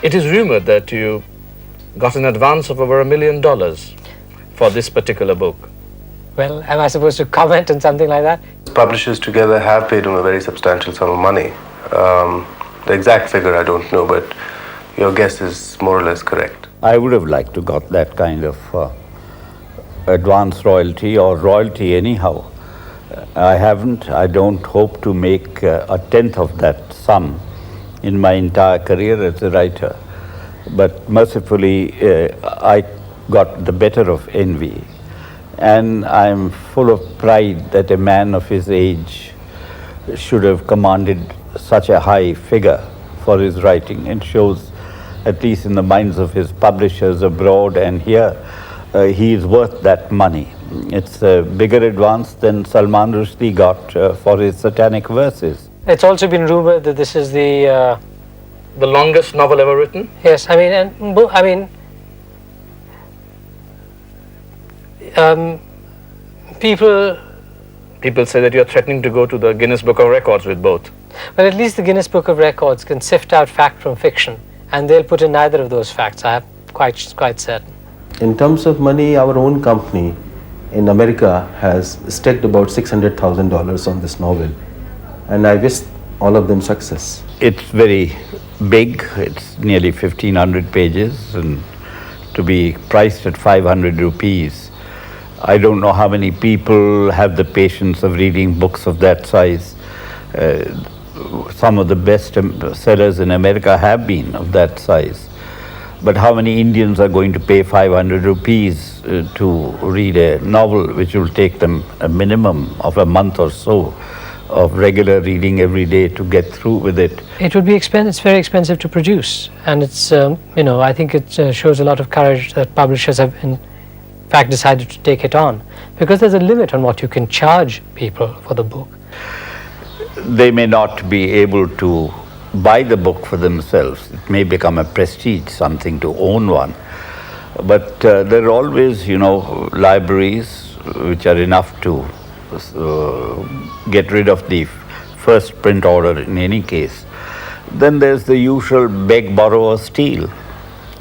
It is rumored that you got an advance of over $1 million for this particular book. Well, am I supposed to comment on something like that? Publishers together have paid him a very substantial sum of money. The exact figure I don't know, but your guess is more or less correct. I would have liked to got that kind of advance royalty or royalty anyhow. I haven't. I don't hope to make a tenth of that sum in my entire career as a writer. But mercifully, I got the better of envy. And I'm full of pride that a man of his age should have commanded such a high figure for his writing. It shows, at least in the minds of his publishers abroad and here, he is worth that money. It's a bigger advance than Salman Rushdie got for his satanic verses. It's also been rumored that this is the longest novel ever written? Yes, People say that you're threatening to go to the Guinness Book of Records with both. Well, at least the Guinness Book of Records can sift out fact from fiction, and they'll put in neither of those facts. I'm quite certain. In terms of money, our own company in America has staked about $600,000 on this novel, and I wish all of them success. It's very big. It's nearly 1,500 pages, and to be priced at 500 rupees. I don't know how many people have the patience of reading books of that size. Some of the best sellers in America have been of that size. But how many Indians are going to pay 500 rupees to read a novel which will take them a minimum of a month or so of regular reading every day to get through with it? It would be expensive. It's very expensive to produce, and it's I think it shows a lot of courage that publishers have in fact decided to take it on, because there's a limit on what you can charge people for the book. They may not be able to buy the book for themselves. It may become a prestige, something to own one. But there are always, libraries which are enough to get rid of the first print order in any case. Then there's the usual beg, borrow or steal.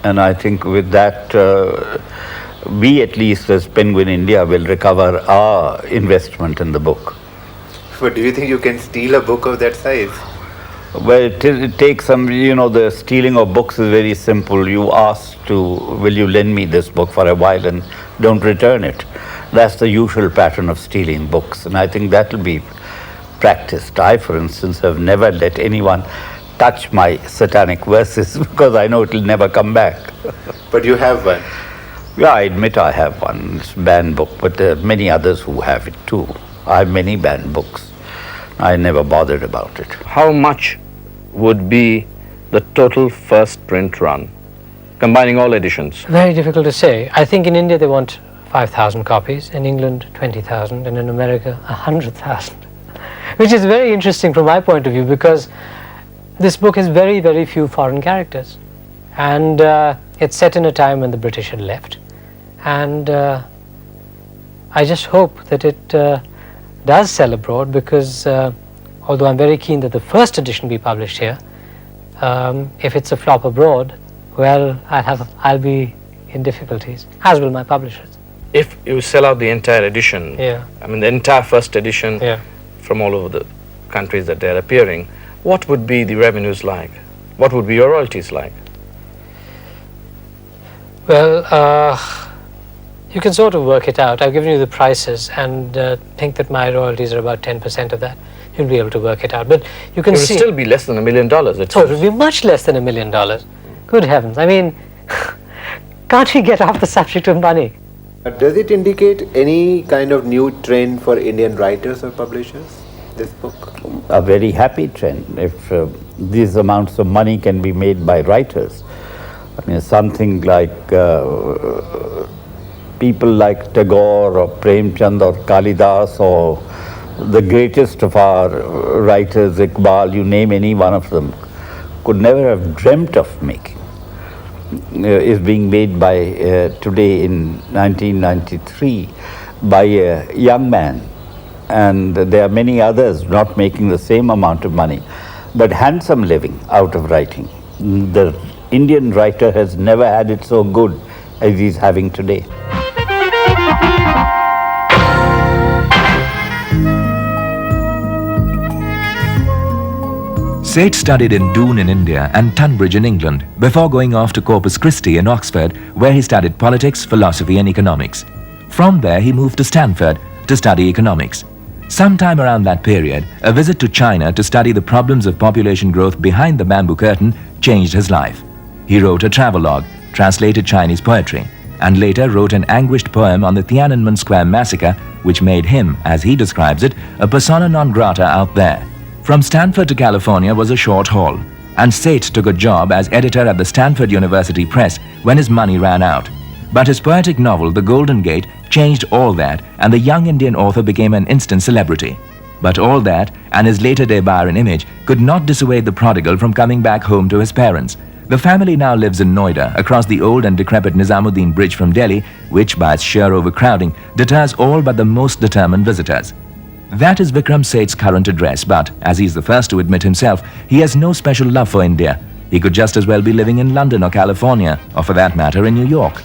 And I think with that, we at least as Penguin India will recover our investment in the book. But do you think you can steal a book of that size? Well, it takes some, the stealing of books is very simple. You ask will you lend me this book for a while and don't return it. That's the usual pattern of stealing books, and I think that will be practiced. I, for instance, have never let anyone touch my satanic verses because I know it will never come back. But you have one? Yeah, I admit I have one. It's a banned book, but there are many others who have it too. I have many banned books. I never bothered about it. How much would be the total first print run, combining all editions? Very difficult to say. I think in India they want 5,000 copies, in England 20,000, and in America 100,000. Which is very interesting from my point of view, because this book has very, very few foreign characters. And it's set in a time when the British had left. And I just hope that it does sell abroad, because although I'm very keen that the first edition be published here, if it's a flop abroad, well, I'll be in difficulties, as will my publishers. If you sell out the entire edition, the entire first edition from all over the countries that they're appearing, what would be the revenues like? What would be your royalties like? Well, you can sort of work it out. I've given you the prices, and think that my royalties are about 10% of that. You'll be able to work it out. But you can see... It will still be less than $1 million. It will be much less than $1 million. Good heavens. I mean, can't we get off the subject of money? Does it indicate any kind of new trend for Indian writers or publishers, this book? A very happy trend. If these amounts of money can be made by writers. I mean, something like people like Tagore or Premchand or Kalidas or the greatest of our writers, Iqbal, you name any one of them, could never have dreamt of making, is being made by today in 1993 by a young man. And there are many others not making the same amount of money, but handsome living out of writing. The Indian writer has never had it so good as he's having today. Seth studied in Doon in India and Tunbridge in England before going off to Corpus Christi in Oxford, where he studied politics, philosophy and economics. From there he moved to Stanford to study economics. Sometime around that period, a visit to China to study the problems of population growth behind the bamboo curtain changed his life. He wrote a travelogue, translated Chinese poetry, and later wrote an anguished poem on the Tiananmen Square massacre, which made him, as he describes it, a persona non grata out there. From Stanford to California was a short haul, and Seth took a job as editor at the Stanford University Press when his money ran out. But his poetic novel, The Golden Gate, changed all that, and the young Indian author became an instant celebrity. But all that, and his later-day Byron image, could not dissuade the prodigal from coming back home to his parents. The family now lives in Noida, across the old and decrepit Nizamuddin Bridge from Delhi, which, by its sheer overcrowding, deters all but the most determined visitors. That is Vikram Seth's current address, but, as he is the first to admit himself, he has no special love for India. He could just as well be living in London or California, or for that matter in New York.